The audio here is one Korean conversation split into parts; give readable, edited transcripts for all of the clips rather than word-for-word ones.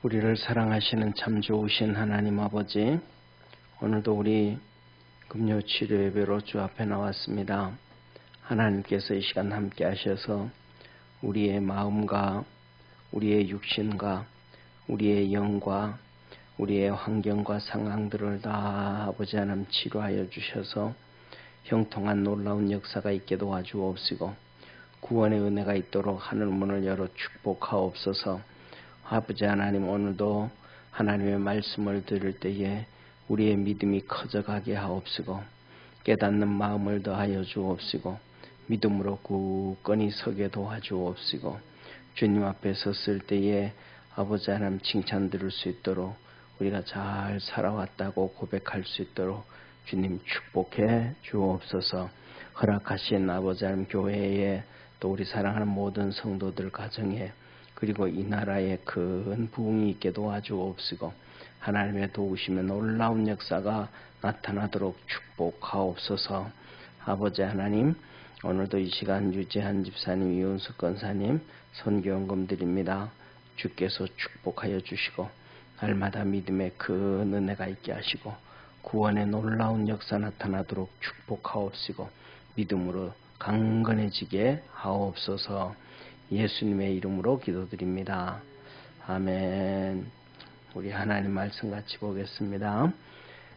우리를 사랑하시는 참 좋으신 하나님 아버지, 오늘도 우리 금요 치료 예배로 주 앞에 나왔습니다. 하나님께서 이 시간 함께 하셔서 우리의 마음과 우리의 육신과 우리의 영과 우리의 환경과 상황들을 다 아버지 하나님 치료하여 주셔서 형통한 놀라운 역사가 있게 도와주옵시고 구원의 은혜가 있도록 하늘 문을 열어 축복하옵소서. 아버지 하나님, 오늘도 하나님의 말씀을 들을 때에 우리의 믿음이 커져가게 하옵시고 깨닫는 마음을 더하여 주옵시고 믿음으로 굳건히 서게 도와주옵시고 주님 앞에 섰을 때에 아버지 하나님 칭찬 들을 수 있도록 우리가 잘 살아왔다고 고백할 수 있도록 주님 축복해 주옵소서. 허락하신 아버지 하나님 교회에 또 우리 사랑하는 모든 성도들 가정에 그리고 이 나라에 큰 부흥이 있게 도와주옵시고 하나님의 도우심의 놀라운 역사가 나타나도록 축복하옵소서. 아버지 하나님, 오늘도 이 시간 유재한 집사님, 이윤숙 권사님 선교연금 드립니다. 주께서 축복하여 주시고 날마다 믿음의 큰 은혜가 있게 하시고 구원의 놀라운 역사 나타나도록 축복하옵시고 믿음으로 강건해지게 하옵소서. 예수님의 이름으로 기도드립니다. 아멘. 우리 하나님 말씀 같이 보겠습니다.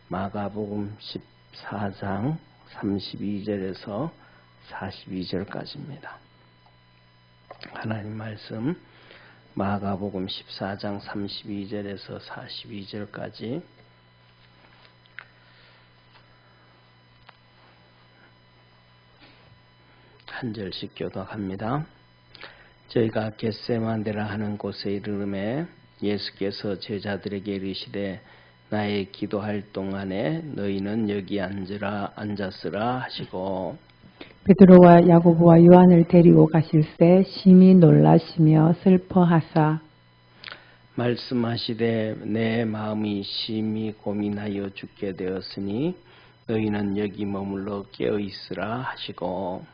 마가복음 14장 32절에서 42절까지입니다. 하나님 말씀 마가복음 14장 32절에서 42절까지 한 절씩 교독합니다. 저희가 겟세마네라 하는 곳에 이르르매 예수께서 제자들에게 이르시되 나의 기도할 동안에 너희는 여기 앉았으라 하시고 베드로와 야고보와 요한을 데리고 가실새 심히 놀라시며 슬퍼하사 말씀하시되 내 마음이 심히 고민하여 죽게 되었으니 너희는 여기 머물러 깨어있으라 하시고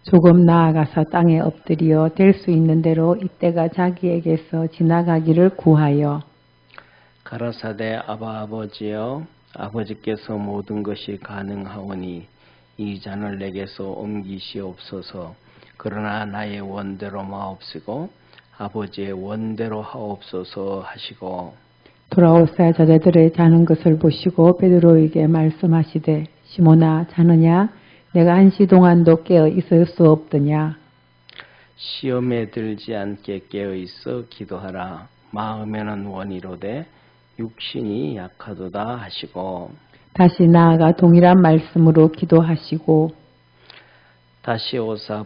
조금 나아가서 땅에 엎드려 될 수 있는 대로 이때가 자기에게서 지나가기를 구하여 가라사대 아바 아버지여 아버지께서 모든 것이 가능하오니 이 잔을 내게서 옮기시옵소서. 그러나 나의 원대로 마옵시고 아버지의 원대로 하옵소서 하시고 돌아오사 저자들의 자는 것을 보시고 베드로에게 말씀하시되 시몬아 자느냐 내가 한시 동안도 깨어 있을 수 없더냐. 시험에 들지 않게 깨어 있어 기도하라. 마음에는 원이로되 육신이 약하도다 하시고 다시 나아가 동일한 말씀으로 기도하시고 다시 오사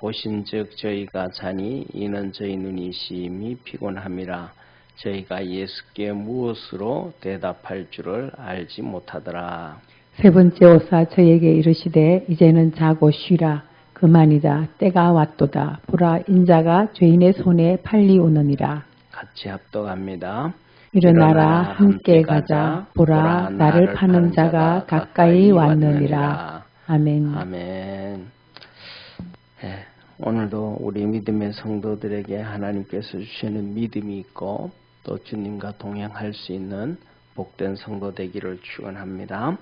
보신즉 저희가 자니 이는 저희 눈이 심히 피곤함이라. 저희가 예수께 무엇으로 대답할 줄을 알지 못하더라. 세 번째 오사 저에게 이르시되 이제는 자고 쉬라. 그만이다. 때가 왔도다. 보라 인자가 죄인의 손에 팔리오느니라. 같이 합독합니다. 일어나라 함께 가자. 보라 나를 파는 자가 가까이 왔느니라. 아멘. 아멘. 네, 오늘도 우리 믿음의 성도들에게 하나님께서 주시는 믿음이 있고 또 주님과 동행할 수 있는 복된 성도 되기를 축원합니다.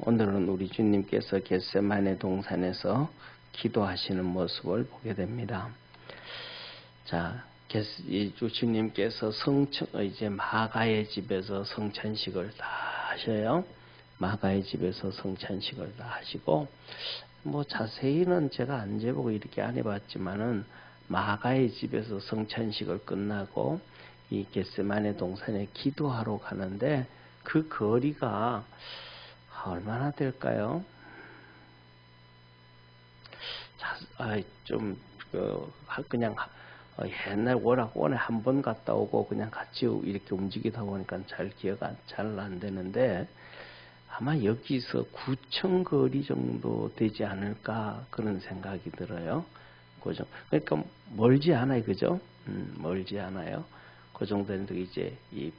오늘은 우리 주님께서 겟세마네 동산에서 기도하시는 모습을 보게 됩니다. 자, 주님께서 이제 마가의 집에서 성찬식을 다 하셔요. 마가의 집에서 성찬식을 다 하시고, 자세히는 제가 안 재보고 이렇게 안 해봤지만은 마가의 집에서 성찬식을 끝나고 이 겟세마네 동산에 기도하러 가는데 그 거리가 얼마나 될까요? 그냥 옛날 워낙 한 번 갔다 오고 그냥 같이 이렇게 움직이다 보니까 잘 기억 잘 안 되는데 아마 여기서 9천 거리 정도 되지 않을까 그런 생각이 들어요. 그죠? 그러니까 멀지 않아요, 그죠? 멀지 않아요. 그 정도인데 이제 이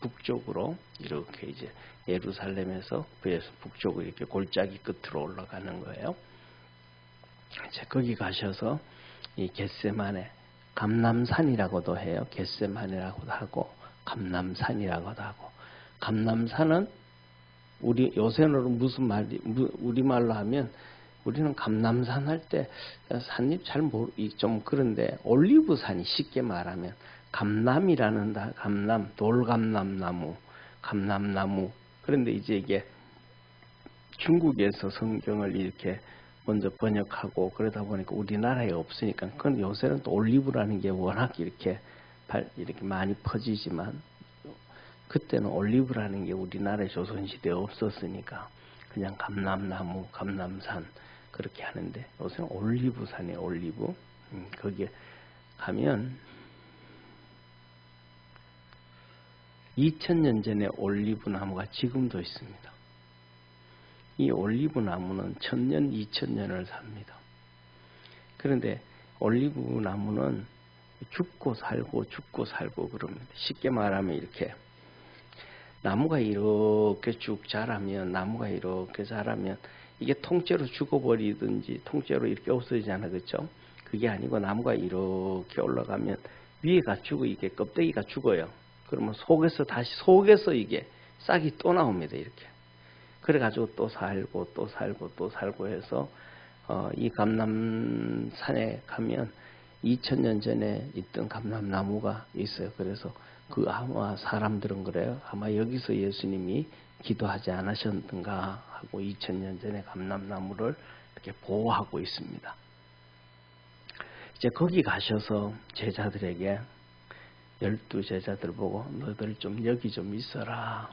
북쪽으로 이렇게 이제 예루살렘에서 북쪽으로 이렇게 골짜기 끝으로 올라가는 거예요. 이제 거기 가셔서 이 겟세마네 감람산이라고도 해요. 겟세마네라고도 하고 감람산이라고도 하고. 감람산은 우리 요새는 무슨 말이 우리말로 하면 우리는 감람산 할 때 산잎 잘 좀 그런데 올리브산이 쉽게 말하면 감람이라는 감람 돌감람나무 감람나무. 그런데 이제 이게 중국에서 성경을 이렇게 먼저 번역하고 그러다 보니까 우리나라에 없으니까 그건 요새는 또 올리브라는 게 워낙 이렇게 많이 퍼지지만 그때는 올리브라는 게 우리나라에 조선시대에 없었으니까 그냥 감람나무, 감람산 그렇게 하는데 요새는 올리브산이에요. 올리브. 거기에 가면 2000년 전에 올리브 나무가 지금도 있습니다. 이 올리브 나무는 1000년, 2000년을 삽니다. 그런데 올리브 나무는 죽고 살고 그럽니다. 쉽게 말하면 이렇게 나무가 이렇게 쭉 자라면 이게 통째로 죽어버리든지 통째로 이렇게 없어지잖아요. 그렇죠? 그게 아니고 나무가 이렇게 올라가면 위에가 죽어 이게 껍데기가 죽어요. 그러면 속에서 이게 싹이 또 나옵니다. 이렇게. 그래가지고 또 살고 해서 이 감람산에 가면 2000년 전에 있던 감람나무가 있어요. 그래서 아마 사람들은 그래요. 아마 여기서 예수님이 기도하지 않으셨던가 하고 2000년 전에 감람나무를 이렇게 보호하고 있습니다. 이제 거기 가셔서 제자들에게 12제자들 보고 너희들 좀 여기 좀 있어라.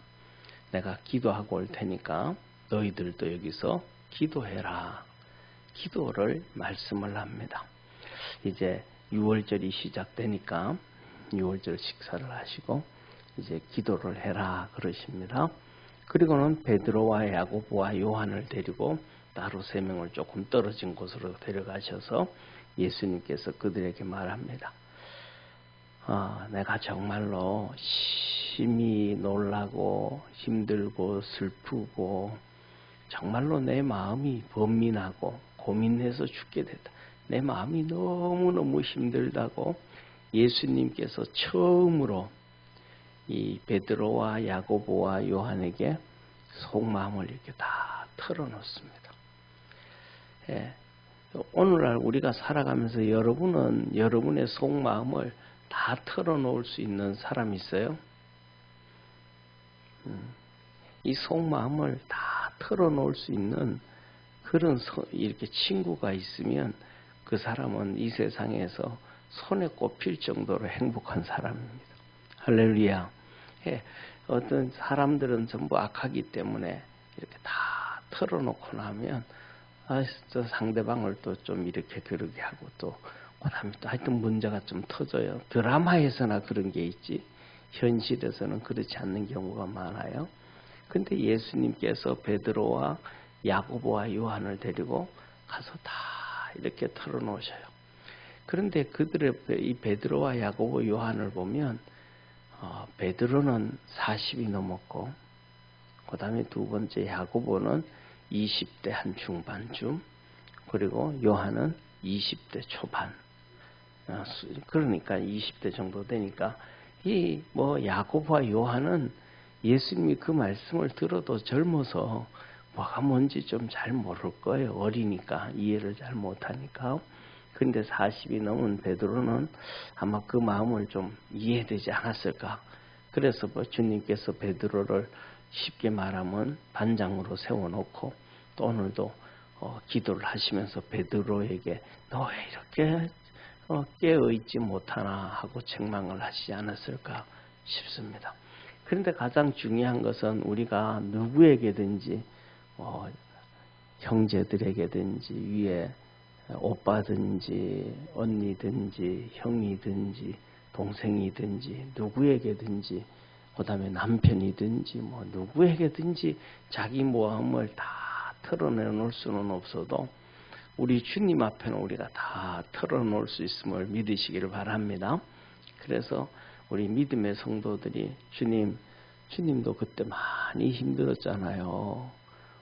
내가 기도하고 올 테니까 너희들도 여기서 기도해라. 기도를 말씀을 합니다. 이제 6월절이 시작되니까 6월절 식사를 하시고 이제 기도를 해라 그러십니다. 그리고는 베드로와 야고보와 요한을 데리고 따로 3명을 조금 떨어진 곳으로 데려가셔서 예수님께서 그들에게 말합니다. 내가 정말로 심히 놀라고 힘들고 슬프고 정말로 내 마음이 번민하고 고민해서 죽게 됐다. 내 마음이 너무너무 힘들다고 예수님께서 처음으로 이 베드로와 야고보와 요한에게 속마음을 이렇게 다 털어놓습니다. 예, 오늘날 우리가 살아가면서 여러분은 여러분의 속마음을 다 털어놓을 수 있는 사람이 있어요? 이 속마음을 다 털어놓을 수 있는 그런 이렇게 친구가 있으면 그 사람은 이 세상에서 손에 꼽힐 정도로 행복한 사람입니다. 할렐루야. 예, 어떤 사람들은 전부 악하기 때문에 이렇게 다 털어놓고 나면 저 상대방을 또 좀 이렇게 그러게 하고 또 그다음에 또 하여튼 문제가 좀 터져요. 드라마에서나 그런 게 있지 현실에서는 그렇지 않는 경우가 많아요. 근데 예수님께서 베드로와 야고보와 요한을 데리고 가서 다 이렇게 털어놓으셔요. 그런데 그들의 이 베드로와 야고보 요한을 보면 베드로는 40이 넘었고 그 다음에 두 번째 야고보는 20대 한 중반쯤 그리고 요한은 20대 초반 그러니까 20대 정도 되니까 이 야고보와 요한은 예수님이 그 말씀을 들어도 젊어서 뭐가 뭔지 좀 잘 모를 거예요. 어리니까 이해를 잘 못하니까. 근데 40이 넘은 베드로는 아마 그 마음을 좀 이해되지 않았을까. 그래서 주님께서 베드로를 쉽게 말하면 반장으로 세워놓고 또 오늘도 기도를 하시면서 베드로에게 너 왜 이렇게 깨어있지 못하나 하고 책망을 하시지 않았을까 싶습니다. 그런데 가장 중요한 것은 우리가 누구에게든지 형제들에게든지 위에 오빠든지 언니든지 형이든지 동생이든지 누구에게든지 그 다음에 남편이든지 누구에게든지 자기 마음을 다 털어내놓을 수는 없어도 우리 주님 앞에는 우리가 다 털어놓을 수 있음을 믿으시기를 바랍니다. 그래서 우리 믿음의 성도들이 주님도 그때 많이 힘들었잖아요.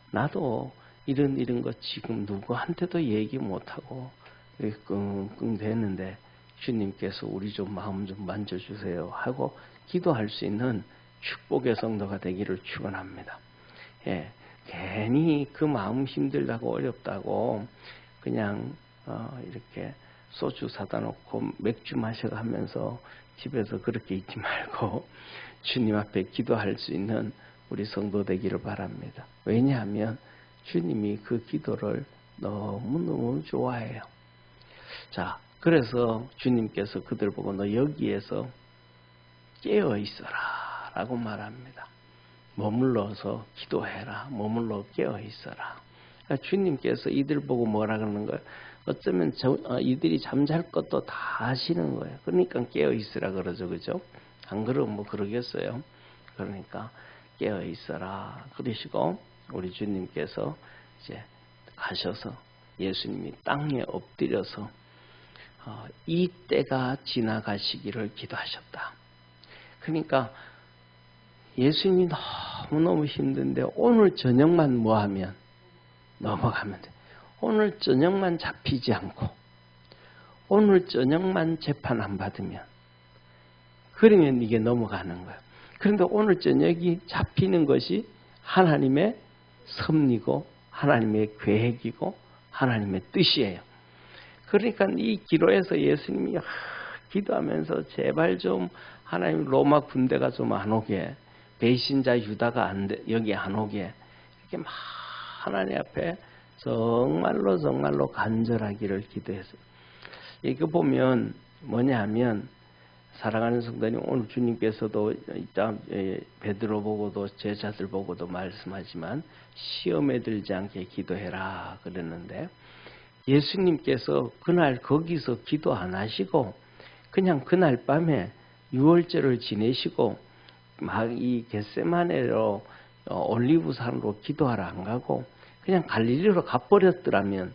나도 이런 것 지금 누구한테도 얘기 못하고 끙끙 대는데 주님께서 우리 좀 마음 좀 만져주세요 하고 기도할 수 있는 축복의 성도가 되기를 축원합니다. 예, 괜히 그 마음 힘들다고 어렵다고 그냥 이렇게 소주 사다 놓고 맥주 마셔가면서 집에서 그렇게 있지 말고 주님 앞에 기도할 수 있는 우리 성도 되기를 바랍니다. 왜냐하면 주님이 그 기도를 너무너무 좋아해요. 자, 그래서 주님께서 그들 보고 너 여기에서 깨어 있어라 라고 말합니다. 머물러서 기도해라. 머물러 깨어 있어라. 그러니까 주님께서 이들 보고 뭐라 그러는 거예요? 어쩌면 이들이 잠잘 것도 다 아시는 거예요. 그러니까 깨어 있으라 그러죠. 그죠? 안 그러면 뭐 그러겠어요. 그러니까 깨어 있어라. 그러시고 우리 주님께서 이제 가셔서 예수님이 땅에 엎드려서 이 때가 지나가시기를 기도하셨다. 그러니까 예수님이 너무너무 힘든데 오늘 저녁만 뭐하면 넘어가면 돼. 오늘 저녁만 잡히지 않고 오늘 저녁만 재판 안 받으면 그러면 이게 넘어가는 거예요. 그런데 오늘 저녁이 잡히는 것이 하나님의 섭리고 하나님의 계획이고 하나님의 뜻이에요. 그러니까 이 기도에서 예수님이 기도하면서 제발 좀 하나님 로마 군대가 좀 안 오게, 배신자 유다가 여기 안 오게 이렇게 막 하나님 앞에 정말로 간절하기를 기도했어요. 이거 보면 뭐냐 하면 사랑하는 성도님, 오늘 주님께서도 베드로 보고도 제자들 보고도 말씀하지만 시험에 들지 않게 기도해라 그랬는데 예수님께서 그날 거기서 기도 안 하시고 그냥 그날 밤에 유월절을 지내시고 막 이 겟세마네로 올리브산으로 기도하러 안 가고 그냥 갈릴리로 가버렸더라면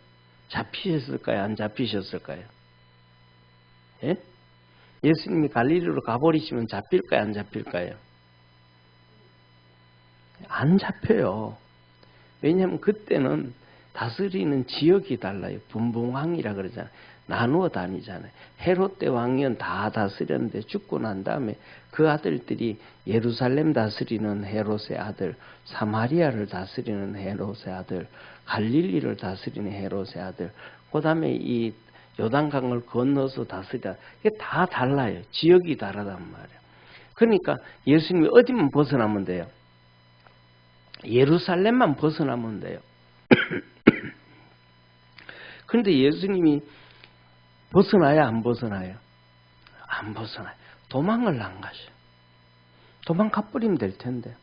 잡히셨을까요? 안 잡히셨을까요? 예? 예수님이 갈릴리로 가버리시면 잡힐까요? 안 잡힐까요? 안 잡혀요. 왜냐하면 그때는 다스리는 지역이 달라요. 분봉왕이라 그러잖아요. 나누어 다니잖아요. 헤롯 때 왕이면 다 다스렸는데 죽고 난 다음에 그 아들들이 예루살렘 다스리는 헤롯의 아들, 사마리아를 다스리는 헤롯의 아들, 갈릴리를 다스리는 헤롯의 아들, 그 다음에 이 요단강을 건너서 다스리다. 이게 다 달라요. 지역이 다르단 말이에요. 그러니까 예수님이 어디만 벗어나면 돼요? 예루살렘만 벗어나면 돼요. 그런데 예수님이 벗어나야 안 벗어나요? 안 벗어나요. 도망을 안 가셔요. 도망가버리면 될 텐데.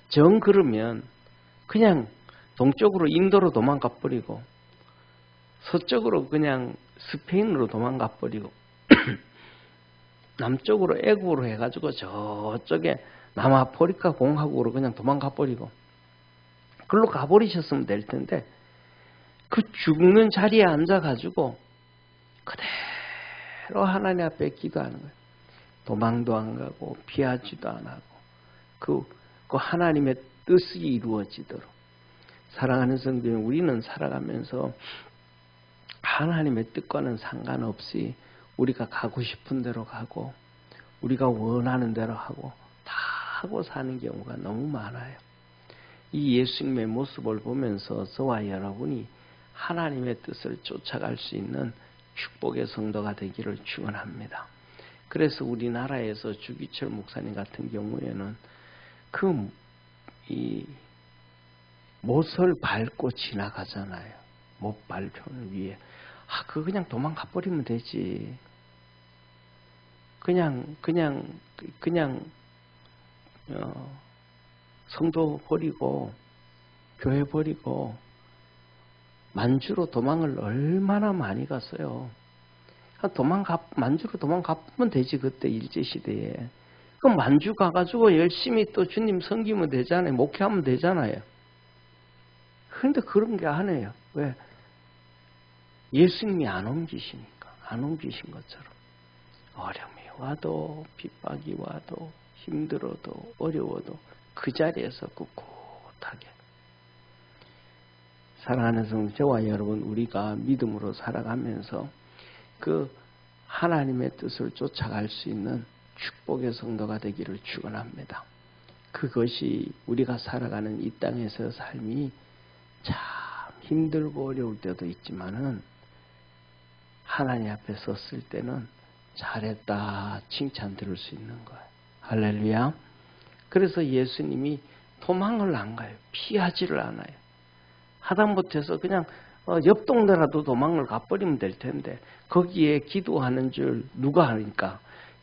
정 그러면 그냥 동쪽으로 인도로 도망가버리고 서쪽으로 그냥 스페인으로 도망가버리고 남쪽으로 애국으로 해가지고 저쪽에 남아프리카 공화국으로 그냥 도망가버리고 그걸로 가버리셨으면 될 텐데 그 죽는 자리에 앉아가지고 그대로 하나님 앞에 기도하는 거예요. 도망도 안 가고 피하지도 안 하고 그 하나님의 뜻이 이루어지도록. 사랑하는 성도님, 우리는 살아가면서 하나님의 뜻과는 상관없이 우리가 가고 싶은 대로 가고 우리가 원하는 대로 하고 다 하고 사는 경우가 너무 많아요. 이 예수님의 모습을 보면서 저와 여러분이 하나님의 뜻을 쫓아갈 수 있는 축복의 성도가 되기를 축원합니다. 그래서 우리나라에서 주기철 목사님 같은 경우에는 이 못을 밟고 지나가잖아요. 못 발표를 위해. 그거 그냥 도망가 버리면 되지. 그냥 성도 버리고 교회 버리고 만주로 도망을 얼마나 많이 갔어요. 만주로 도망가면 되지. 그때 일제시대에. 그럼 만주 가가지고 열심히 또 주님 섬기면 되잖아요. 목회하면 되잖아요. 그런데 그런 게 안 해요. 왜? 예수님이 안 옮기시니까. 안 옮기신 것처럼. 어려움이 와도 핍박이 와도 힘들어도 어려워도 그 자리에서 꿋꿋하게. 사랑하는 성도, 저와 여러분, 우리가 믿음으로 살아가면서 그 하나님의 뜻을 쫓아갈 수 있는 축복의 성도가 되기를 축원합니다. 그것이 우리가 살아가는 이 땅에서 삶이 참 힘들고 어려울 때도 있지만은 하나님 앞에 섰을 때는 잘했다 칭찬 들을 수 있는 거예요. 할렐루야. 그래서 예수님이 도망을 안 가요. 피하지를 않아요. 하다못해서 그냥 옆 동네라도 도망을 가버리면 될 텐데 거기에 기도하는 줄 누가 하니까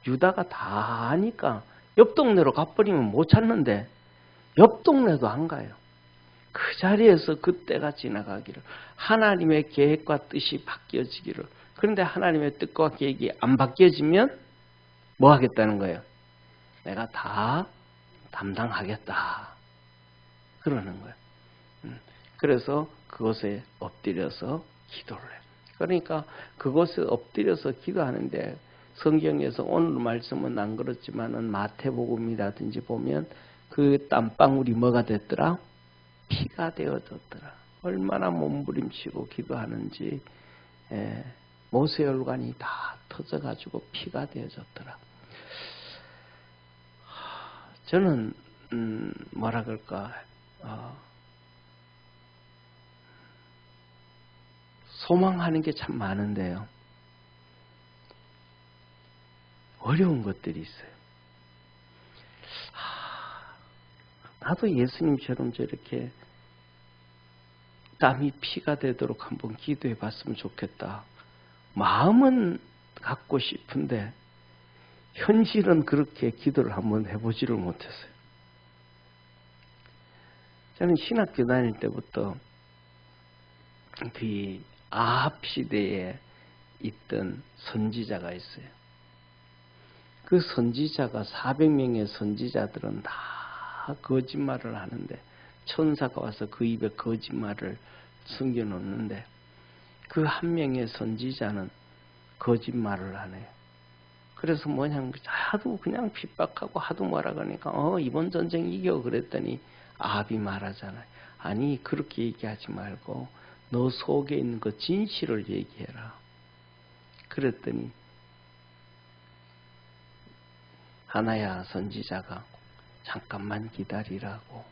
유다가 다 아니까 옆 동네로 가버리면 못 찾는데 옆 동네도 안 가요. 그 자리에서 그때가 지나가기를 하나님의 계획과 뜻이 바뀌어지기를. 그런데 하나님의 뜻과 계획이 안 바뀌어지면 뭐 하겠다는 거예요? 내가 다 담당하겠다 그러는 거예요. 그래서 그곳에 엎드려서 기도를 해요. 그러니까 그곳에 엎드려서 기도하는데 성경에서 오늘 말씀은 안 그렇지만은 마태복음이라든지 보면 그 땀방울이 뭐가 됐더라? 피가 되어졌더라. 얼마나 몸부림치고 기도하는지 모세혈관이 다 터져가지고 피가 되어졌더라. 저는 뭐라 그럴까 소망하는 게 참 많은데요. 어려운 것들이 있어요. 나도 예수님처럼 저렇게 땀이 피가 되도록 한번 기도해 봤으면 좋겠다. 마음은 갖고 싶은데 현실은 그렇게 기도를 한번 해보지를 못했어요. 저는 신학교 다닐 때부터 그 아합 시대에 있던 선지자가 있어요. 그 선지자가 400명의 선지자들은 다 거짓말을 하는데 천사가 와서 그 입에 거짓말을 숨겨놓는데 그 한 명의 선지자는 거짓말을 안 해요. 그래서 뭐냐면 하도 그냥 핍박하고 하도 뭐라 그러니까 이번 전쟁 이겨 그랬더니 아합이 말하잖아요. 아니 그렇게 얘기하지 말고 너 속에 있는 그 진실을 얘기해라. 그랬더니 하나야 선지자가 잠깐만 기다리라고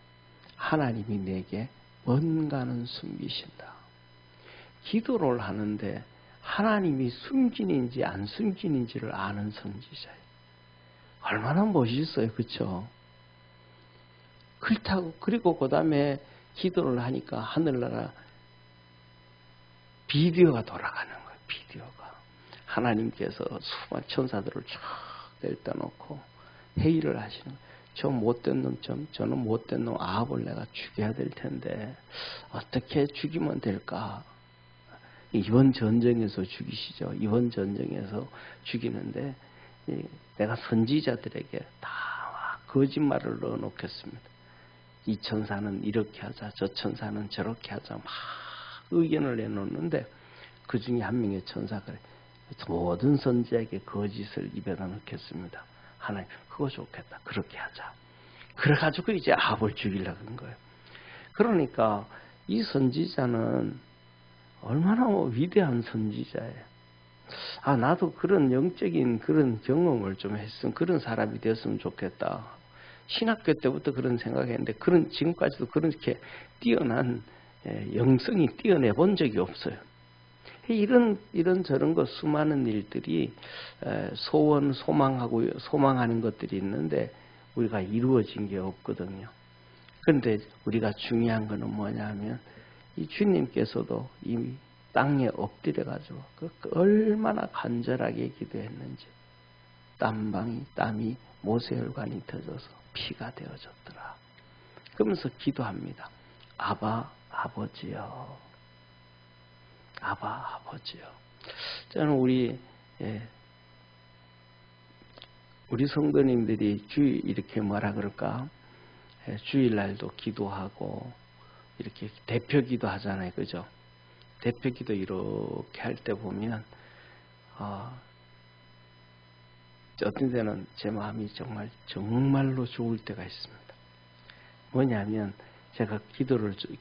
하나님이 내게 뭔가는 숨기신다. 기도를 하는데 하나님이 숨기는지 안 숨기는지를 아는 선지자예요. 얼마나 멋있어요. 그렇죠? 그렇다고 그리고 그 다음에 기도를 하니까 하늘나라 비디오가 돌아가는 거예요. 비디오가. 하나님께서 수많은 천사들을 쫙 낼다 놓고 회의를 하시는 거예요. 저 못된 놈, 저는 못된 놈 아합을 내가 죽여야 될 텐데 어떻게 죽이면 될까? 이번 전쟁에서 죽이시죠. 이번 전쟁에서 죽이는데 내가 선지자들에게 다 거짓말을 넣어놓겠습니다. 이 천사는 이렇게 하자, 저 천사는 저렇게 하자 막 의견을 내놓는데 그 중에 한 명의 천사가 모든 선지자에게 거짓을 입에다 넣겠습니다. 하나님 그거 좋겠다. 그렇게 하자. 그래가지고 이제 아합을 죽이려고 한 거예요. 그러니까 이 선지자는 얼마나 위대한 선지자예요. 나도 그런 영적인 그런 경험을 좀 했으면 그런 사람이 됐으면 좋겠다. 신학교 때부터 그런 생각했는데 지금까지도 그렇게 뛰어난 영성이 뛰어내 본 적이 없어요. 이런 저런 것 수많은 일들이 소망하는 것들이 있는데 우리가 이루어진 게 없거든요. 그런데 우리가 중요한 거는 뭐냐면 이 주님께서도 이 땅에 엎드려가지고 얼마나 간절하게 기도했는지 땀이 모세혈관이 터져서 피가 되어졌더라. 그러면서 기도합니다. 아바 아버지여. 아바 아버지요. 저는 우리 성도님들이 이렇게 뭐라 그럴까? 주일날도 기도하고 이렇게 대표 기도하잖아요. 그죠? 대표 기도 이렇게 할 때 보면 어떤 데는 제 마음이 정말로 좋을 때가 있습니다. 뭐냐면 제가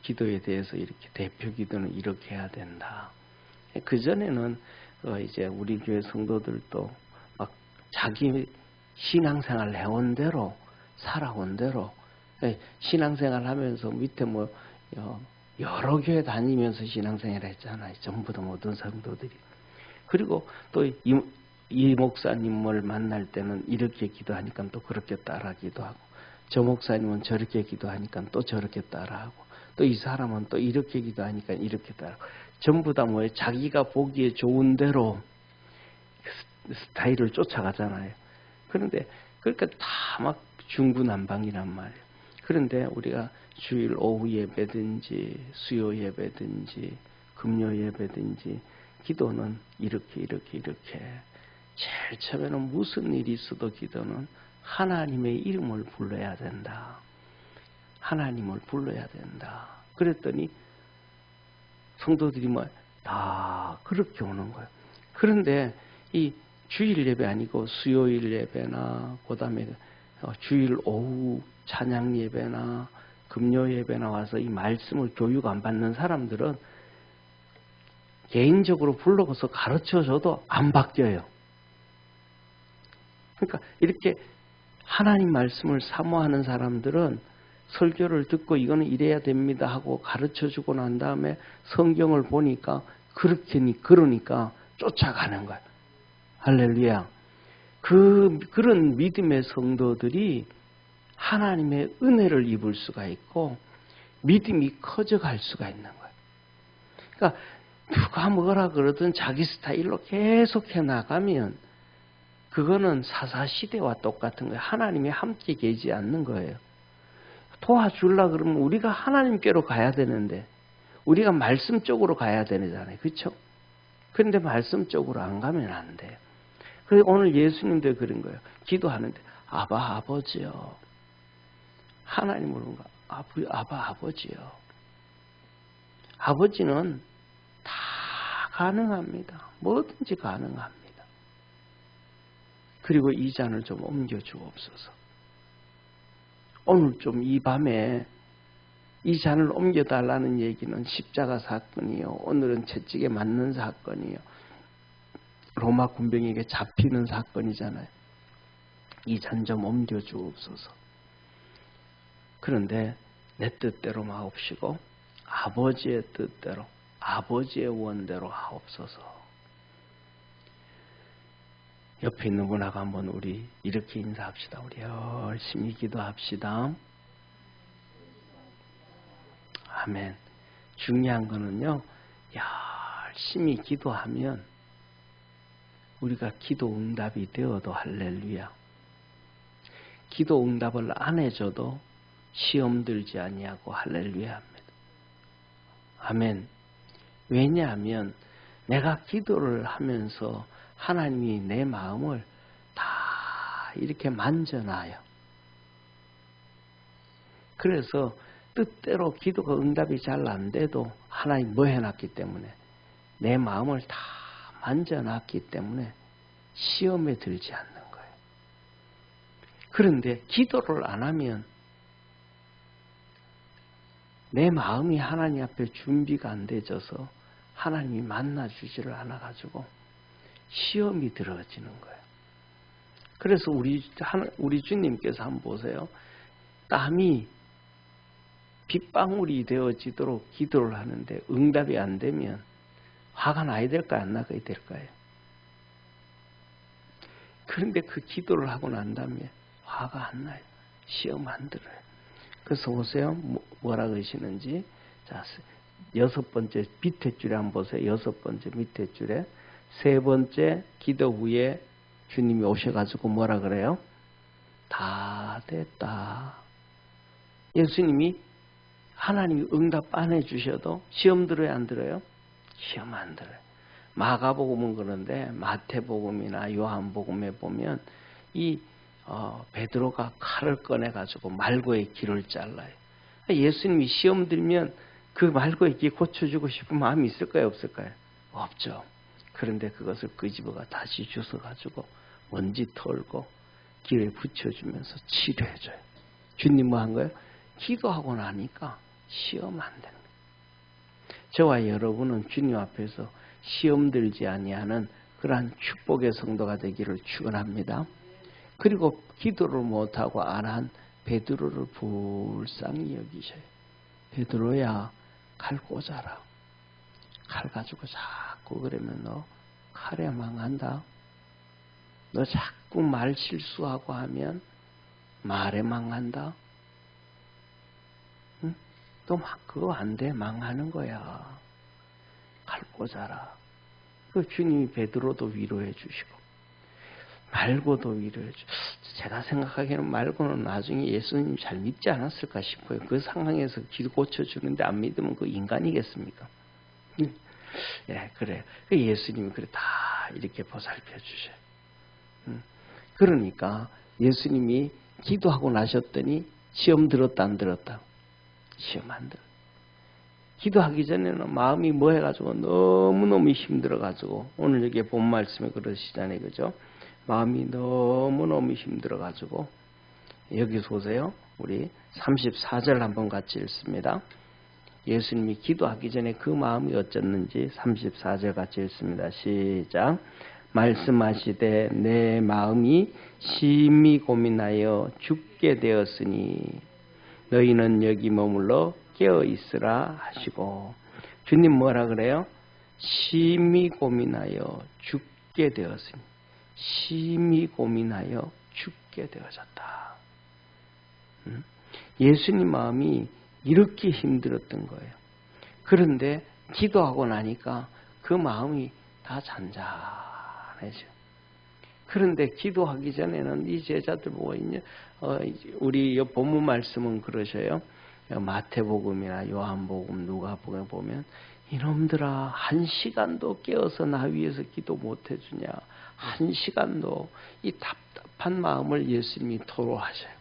기도에 대해서 이렇게 대표 기도는 이렇게 해야 된다. 그전에는 이제 우리 교회 성도들도 막 자기 신앙생활 해온 대로 살아온 대로 신앙생활 하면서 밑에 뭐 여러 교회 다니면서 신앙생활 했잖아요. 전부 다 모든 성도들이. 그리고 또 이 목사님을 만날 때는 이렇게 기도하니까 또 그렇게 따라하기도 하고, 저 목사님은 저렇게 기도하니까 또 저렇게 따라하고, 또 이 사람은 또 이렇게 기도하니까 이렇게 따라하고, 전부 다 뭐예요? 자기가 보기에 좋은 대로 스타일을 쫓아가잖아요. 그런데 그러니까 다 막 중구난방이란 말이에요. 그런데 우리가 주일 오후 예배든지 수요 예배든지 금요 예배든지 기도는 이렇게 제일 처음에는 무슨 일이 있어도 기도는 하나님의 이름을 불러야 된다. 하나님을 불러야 된다. 그랬더니 성도들이 뭐 다 그렇게 오는 거예요. 그런데 이 주일 예배 아니고 수요일 예배나 그다음에 주일 오후 찬양 예배나 금요 예배나 와서 이 말씀을 교육 안 받는 사람들은 개인적으로 불러서 가르쳐줘도 안 바뀌어요. 그러니까 이렇게 하나님 말씀을 사모하는 사람들은 설교를 듣고 이거는 이래야 됩니다 하고 가르쳐주고 난 다음에 성경을 보니까 그러니까 쫓아가는 거예요. 할렐루야. 그런 믿음의 성도들이 하나님의 은혜를 입을 수가 있고 믿음이 커져갈 수가 있는 거예요. 그러니까 누가 뭐라 그러든 자기 스타일로 계속해 나가면 그거는 사사시대와 똑같은 거예요. 하나님이 함께 계지 않는 거예요. 도와주려고 그러면 우리가 하나님께로 가야 되는데 우리가 말씀 쪽으로 가야 되잖아요. 그렇죠? 그런데 말씀 쪽으로 안 가면 안 돼요. 그래서 오늘 예수님도 그런 거예요. 기도하는데 아바 아버지요. 하나님으로 아바 아버지요. 아버지는 다 가능합니다. 뭐든지 가능합니다. 그리고 이 잔을 좀 옮겨주옵소서. 오늘 좀 이 밤에 이 잔을 옮겨달라는 얘기는 십자가 사건이요. 오늘은 채찍에 맞는 사건이요. 로마 군병에게 잡히는 사건이잖아요. 이 잔 좀 옮겨주옵소서. 그런데 내 뜻대로 마옵시고 아버지의 뜻대로 아버지의 원대로 하옵소서. 옆에 있는 분하고 한번 우리 이렇게 인사합시다. 우리 열심히 기도합시다. 아멘. 중요한 거는요, 열심히 기도하면 우리가 기도 응답이 되어도 할렐루야. 기도 응답을 안 해줘도 시험 들지 아니하고 할렐루야 합니다. 아멘. 왜냐하면 내가 기도를 하면서 하나님이 내 마음을 다 이렇게 만져놔요. 그래서 뜻대로 기도가 응답이 잘 안 돼도 하나님 뭐 해놨기 때문에 내 마음을 다 만져놨기 때문에 시험에 들지 않는 거예요. 그런데 기도를 안 하면 내 마음이 하나님 앞에 준비가 안 되져서 하나님이 만나주지를 않아가지고 시험이 들어지는 거예요. 그래서 우리 주님께서 한번 보세요. 땀이 빗방울이 되어지도록 기도를 하는데 응답이 안 되면 화가 나야 될까요? 안 나야 될까요? 그런데 그 기도를 하고 난 다음에 화가 안 나요. 시험 안 들어요. 그래서 보세요. 뭐라 그러시는지. 자, 6번째 밑에 줄에 한번 보세요. 6번째 밑에 줄에 3번째 기도 후에 주님이 오셔가지고 뭐라 그래요? 다 됐다. 예수님이 하나님이 응답 안 해주셔도 시험 들어요? 안 들어요? 시험 안 들어요. 마가복음은 그런데 마태복음이나 요한복음에 보면 이 베드로가 칼을 꺼내가지고 말고의 길을 잘라요. 예수님이 시험 들면 그 말고의 길 고쳐주고 싶은 마음이 있을까요? 없을까요? 없죠. 그런데 그것을 끄집어가 다시 주워가지고 먼지 털고 길에 붙여주면서 치료해줘요. 주님 뭐 한 거예요? 기도하고 나니까 시험 안 되는 거예요. 저와 여러분은 주님 앞에서 시험 들지 아니하는 그러한 축복의 성도가 되기를 축원합니다. 그리고 기도를 못하고 안 한 베드로를 불쌍히 여기셔요. 베드로야, 칼 꽂아라. 칼 가지고 자꾸 그러면 너 칼에 망한다. 너 자꾸 말 실수하고 하면 말에 망한다. 응? 너 그거 안 돼. 망하는 거야. 칼 꽂아라. 그 주님이 베드로도 위로해 주시고 말고도 위로해 주시고, 제가 생각하기에는 말고는 나중에 예수님 잘 믿지 않았을까 싶어요. 그 상황에서 기도 고쳐주는데 안 믿으면 그 인간이겠습니까? 예, 그래요. 예수님이 그래 다 이렇게 보살펴 주셔요. 그러니까 예수님이 기도하고 나셨더니 시험 들었다 안 들었다? 시험 안 들었다. 기도하기 전에는 마음이 뭐 해가지고 너무너무 힘들어가지고, 오늘 여기 본 말씀에 그러시잖아요. 그죠? 마음이 너무너무 힘들어가지고, 여기서 보세요. 우리 34절 한번 같이 읽습니다. 예수님이 기도하기 전에 그 마음이 어쩌는지 34절 같이 읽습니다. 시작. 말씀하시되 내 마음이 심히 고민하여 죽게 되었으니 너희는 여기 머물러 깨어 있으라 하시고, 주님 뭐라 그래요? 심히 고민하여 죽게 되었으니, 심히 고민하여 죽게 되어졌다. 예수님 마음이 이렇게 힘들었던 거예요. 그런데 기도하고 나니까 그 마음이 다 잔잔해져. 그런데 기도하기 전에는 이 제자들 보고 우리 본문 말씀은 그러셔요. 마태복음이나 요한복음, 누가복음에 보면 이놈들아, 한 시간도 깨어서 나 위해서 기도 못 해주냐. 한 시간도. 이 답답한 마음을 예수님이 토로하셔요.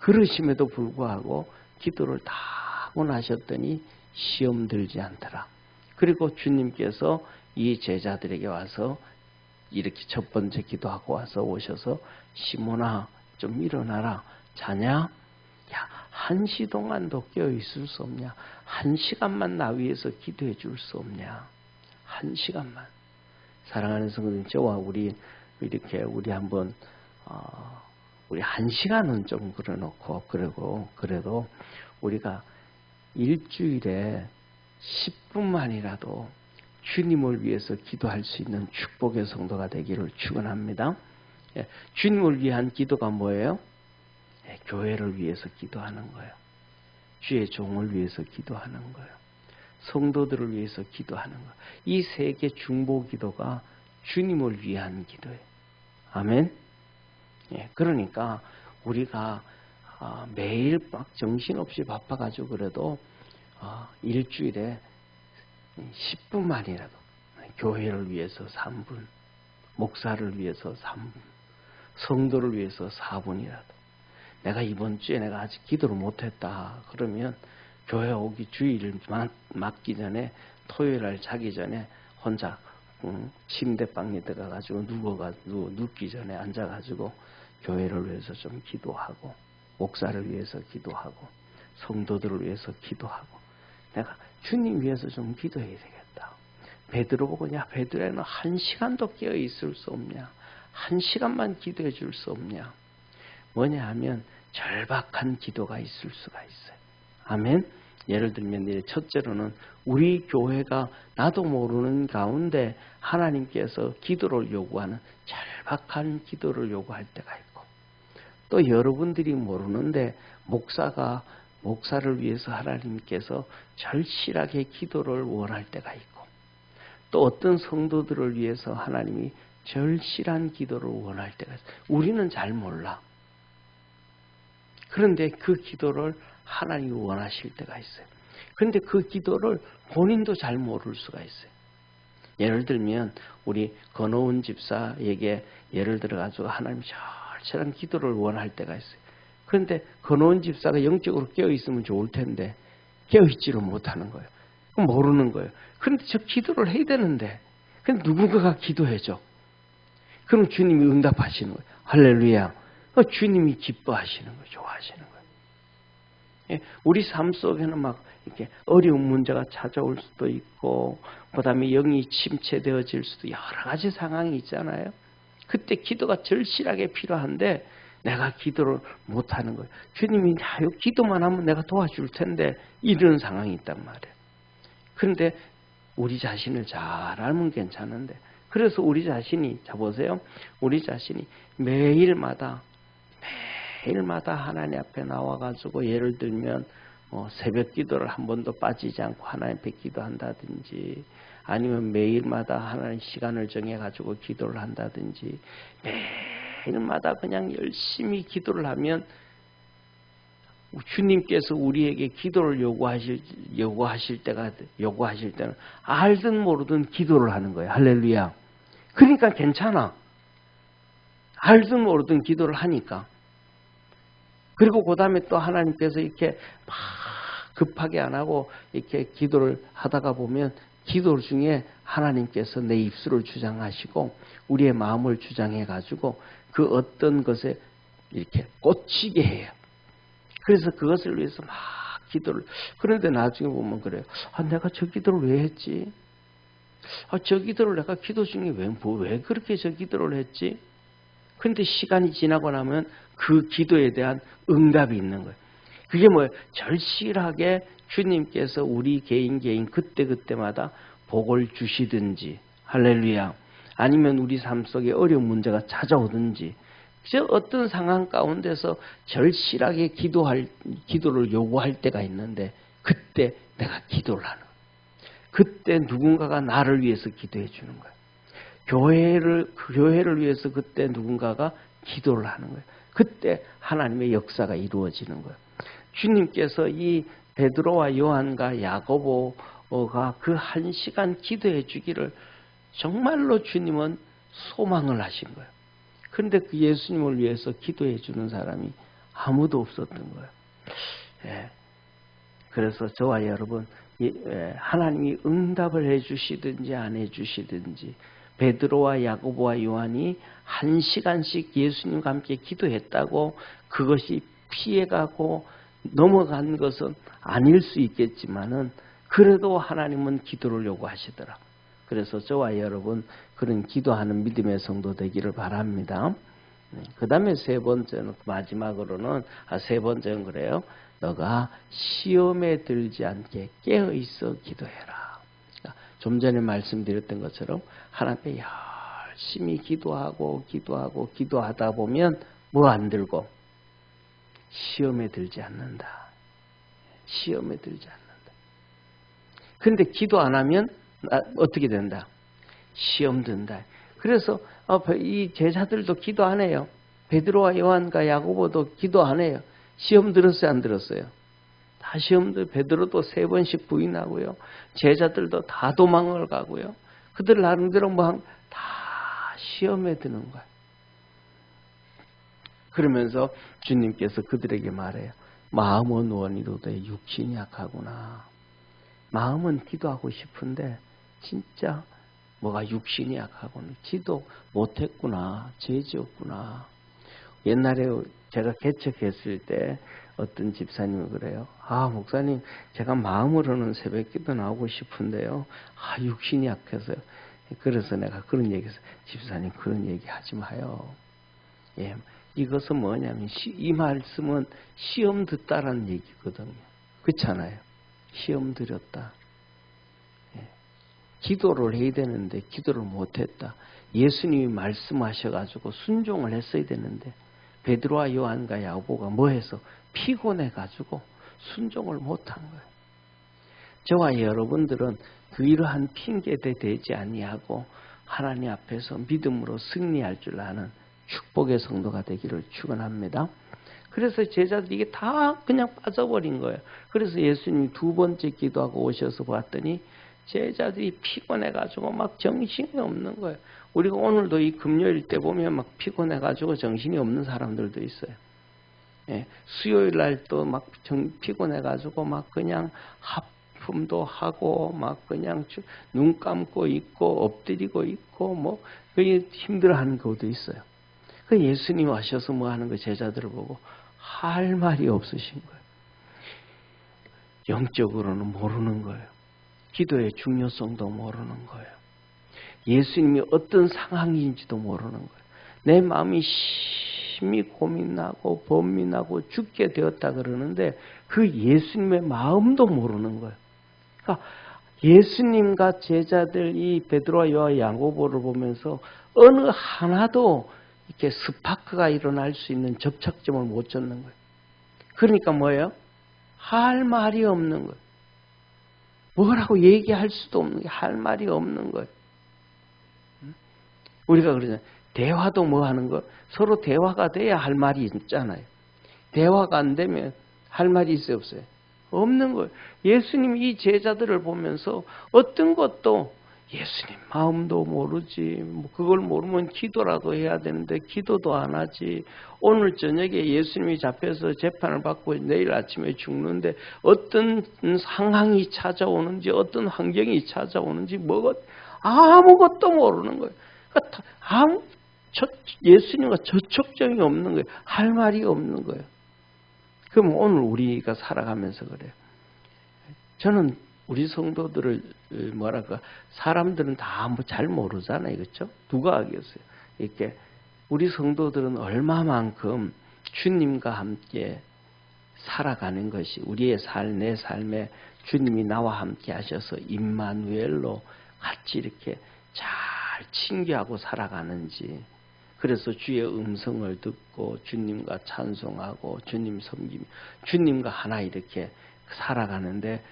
그러심에도 불구하고 기도를 다 하고 나셨더니 시험 들지 않더라. 그리고 주님께서 이 제자들에게 와서 이렇게 첫 번째 기도하고 와서 오셔서, 시몬아 좀 일어나라. 자냐? 야, 1시 동안도 깨어있을 수 없냐? 1시간만 나 위해서 기도해 줄 수 없냐? 1시간만. 사랑하는 성도님, 저와 우리 이렇게 우리 한번 우리 1시간은 좀 그려놓고, 그래도 우리가 일주일에 10분만이라도 주님을 위해서 기도할 수 있는 축복의 성도가 되기를 축원합니다. 주님을 위한 기도가 뭐예요? 교회를 위해서 기도하는 거예요. 주의 종을 위해서 기도하는 거예요. 성도들을 위해서 기도하는 거예요. 이 세 개 중보 기도가 주님을 위한 기도예요. 아멘. 그러니까 우리가 매일 막 정신없이 바빠가지고 그래도 일주일에 10분만이라도 교회를 위해서 3분, 목사를 위해서 3분, 성도를 위해서 4분이라도, 내가 이번 주에 내가 아직 기도를 못했다 그러면 교회 오기 주일 맞기 전에, 토요일 날 자기 전에 혼자 침대방에 들어가가지고 눕기 전에 앉아가지고 교회를 위해서 좀 기도하고, 목사를 위해서 기도하고, 성도들을 위해서 기도하고, 내가 주님 위해서 좀 기도해야 되겠다. 베드로 보고, 야 베드로는 1시간도 깨어 있을 수 없냐? 1시간만 기도해 줄 수 없냐? 뭐냐 하면 절박한 기도가 있을 수가 있어요. 아멘. 예를 들면 첫째로는 우리 교회가 나도 모르는 가운데 하나님께서 기도를 요구하는 절박한 기도를 요구할 때가 있고, 또 여러분들이 모르는데 목사를 위해서 하나님께서 절실하게 기도를 원할 때가 있고, 또 어떤 성도들을 위해서 하나님이 절실한 기도를 원할 때가 있어요. 우리는 잘 몰라. 그런데 그 기도를 하나님이 원하실 때가 있어요. 그런데 그 기도를 본인도 잘 모를 수가 있어요. 예를 들면 우리 건호운 집사에게 예를 들어가지고 하나님이 절실한 기도를 원할 때가 있어요. 그런데 건호운 집사가 영적으로 깨어있으면 좋을 텐데 깨어있지를 못하는 거예요. 모르는 거예요. 그런데 저 기도를 해야 되는데, 근데 누군가가 기도해줘. 그럼 주님이 응답하시는 거예요. 할렐루야. 주님이 기뻐하시는 거예요. 좋아하시는 거예요. 우리 삶 속에는 막 이렇게 어려운 문제가 찾아올 수도 있고, 그 다음에 영이 침체되어질 수도 여러 가지 상황이 있잖아요. 그때 기도가 절실하게 필요한데 내가 기도를 못하는 거예요. 주님이 기도만 하면 내가 도와줄 텐데 이런 상황이 있단 말이에요. 그런데 우리 자신을 잘 알면 괜찮은데, 그래서 우리 자신이, 자 보세요. 우리 자신이 매일마다 하나님 앞에 나와가지고, 예를 들면 새벽 기도를 한 번도 빠지지 않고 하나님 앞에 기도한다든지, 아니면 매일마다 하나님 시간을 정해가지고 기도를 한다든지, 매일마다 그냥 열심히 기도를 하면 주님께서 우리에게 기도를 요구하실 때는 알든 모르든 기도를 하는 거예요. 할렐루야. 그러니까 괜찮아. 알든 모르든 기도를 하니까. 그리고 그 다음에 또 하나님께서 이렇게 막 급하게 안 하고 이렇게 기도를 하다가 보면, 기도 중에 하나님께서 내 입술을 주장하시고 우리의 마음을 주장해 가지고 그 어떤 것에 이렇게 꽂히게 해요. 그래서 그것을 위해서 막 기도를, 그런데 나중에 보면 그래요. 내가 저 기도를 왜 했지? 저 기도를 내가 기도 중에 왜 그렇게 저 기도를 했지? 그런데 시간이 지나고 나면 그 기도에 대한 응답이 있는 거예요. 그게 뭐예요? 절실하게 주님께서 우리 개인 그때마다 복을 주시든지, 할렐루야, 아니면 우리 삶 속에 어려운 문제가 찾아오든지, 어떤 상황 가운데서 절실하게 기도를 요구할 때가 있는데, 그때 내가 기도를 하는 거예요. 그때 누군가가 나를 위해서 기도해 주는 거예요. 교회를 위해서 그때 누군가가 기도를 하는 거예요. 그때 하나님의 역사가 이루어지는 거예요. 주님께서 이 베드로와 요한과 야고보가 그 1시간 기도해 주기를 정말로 주님은 소망을 하신 거예요. 그런데 그 예수님을 위해서 기도해 주는 사람이 아무도 없었던 거예요. 그래서 저와 여러분, 하나님이 응답을 해 주시든지 안 해 주시든지, 베드로와 야고보와 요한이 1시간씩 예수님과 함께 기도했다고 그것이 피해가고 넘어간 것은 아닐 수 있겠지만은, 그래도 하나님은 기도를 요구하시더라. 그래서 저와 여러분, 그런 기도하는 믿음의 성도 되기를 바랍니다. 그 다음에 세 번째는, 마지막으로는, 세 번째는 그래요. 너가 시험에 들지 않게 깨어있어 기도해라. 좀 전에 말씀드렸던 것처럼 하나님께 열심히 기도하다 보면 뭐 안 들고? 시험에 들지 않는다. 시험에 들지 않는다. 그런데 기도 안 하면 어떻게 된다? 시험 든다. 그래서 이 제자들도 기도 안 해요. 베드로와 요한과 야고보도 기도 안 해요. 시험 들었어요, 안 들었어요? 다 시험들, 베드로도 3번씩 부인하고요. 제자들도 다 도망을 가고요. 그들 나름대로 다 시험에 드는 거예요. 그러면서 주님께서 그들에게 말해요. 마음은 원이로되 육신이 약하구나. 마음은 기도하고 싶은데 진짜 뭐가 육신이 약하구나. 기도 못했구나. 죄지었구나. 옛날에 제가 개척했을 때 어떤 집사님이 그래요. 목사님, 제가 마음으로는 새벽기도 나오고 싶은데요. 육신이 약해서요. 그래서 내가 그런 얘기했어요. 집사님, 그런 얘기 하지 마요. 이것은 뭐냐면, 이 말씀은 시험 듣다라는 얘기거든요. 그렇잖아요. 시험 들였다. 기도를 해야 되는데 기도를 못했다. 예수님이 말씀하셔가지고 순종을 했어야 되는데, 베드로와 요한과 야고보가 뭐해서 피곤해가지고 순종을 못한 거예요. 저와 여러분들은 이러한 핑계대 대지 아니하고 하나님 앞에서 믿음으로 승리할 줄 아는 축복의 성도가 되기를 축원합니다. 그래서 제자들이 이게 다 그냥 빠져버린 거예요. 그래서 예수님이 2번째 기도하고 오셔서 봤더니 제자들이 피곤해가지고 막 정신이 없는 거예요. 우리가 오늘도 이 금요일 때 보면 막 피곤해가지고 정신이 없는 사람들도 있어요. 수요일 날도 막 피곤해가지고 막 그냥 하품도 하고 막 그냥 눈 감고 있고 엎드리고 있고 뭐 그게 힘들어하는 경우도 있어요. 그 예수님 와셔서 뭐 하는 거, 제자들을 보고 할 말이 없으신 거예요. 영적으로는 모르는 거예요. 기도의 중요성도 모르는 거예요. 예수님이 어떤 상황인지도 모르는 거예요. 내 마음이 심히 고민나고 번민하고 죽게 되었다 그러는데 그 예수님의 마음도 모르는 거예요. 그러니까 예수님과 제자들 이 베드로와 요한 야고보를 보면서 어느 하나도 이렇게 스파크가 일어날 수 있는 접착점을 못 찾는 거예요. 그러니까 뭐예요? 할 말이 없는 거예요. 뭐라고 얘기할 수도 없는 게 할 말이 없는 거예요. 우리가 그러잖아요. 대화도 뭐 하는 거? 서로 대화가 돼야 할 말이 있잖아요. 대화가 안 되면 할 말이 있어요, 없어요? 없는 거예요. 예수님이 이 제자들을 보면서 어떤 것도 예수님 마음도 모르지. 뭐 그걸 모르면 기도라도 해야 되는데 기도도 안 하지. 오늘 저녁에 예수님이 잡혀서 재판을 받고 내일 아침에 죽는데 어떤 상황이 찾아오는지 어떤 환경이 찾아오는지 뭐가 아무것도 모르는 거예요. 그러니까 예수님과 접촉점이 없는 거예요. 할 말이 없는 거예요. 그럼 오늘 우리가 살아가면서 그래요. 저는 우리 성도들을 뭐랄까 사람들은 다 뭐 잘 모르잖아요, 그렇죠? 누가 알겠어요? 이렇게 우리 성도들은 얼마만큼 주님과 함께 살아가는 것이 우리의 내 삶에 주님이 나와 함께 하셔서 임마누엘로 같이 이렇게 잘 친교하고 살아가는지. 그래서 주의 음성을 듣고 주님과 찬송하고 주님 섬기며 주님과 하나 이렇게 살아가는데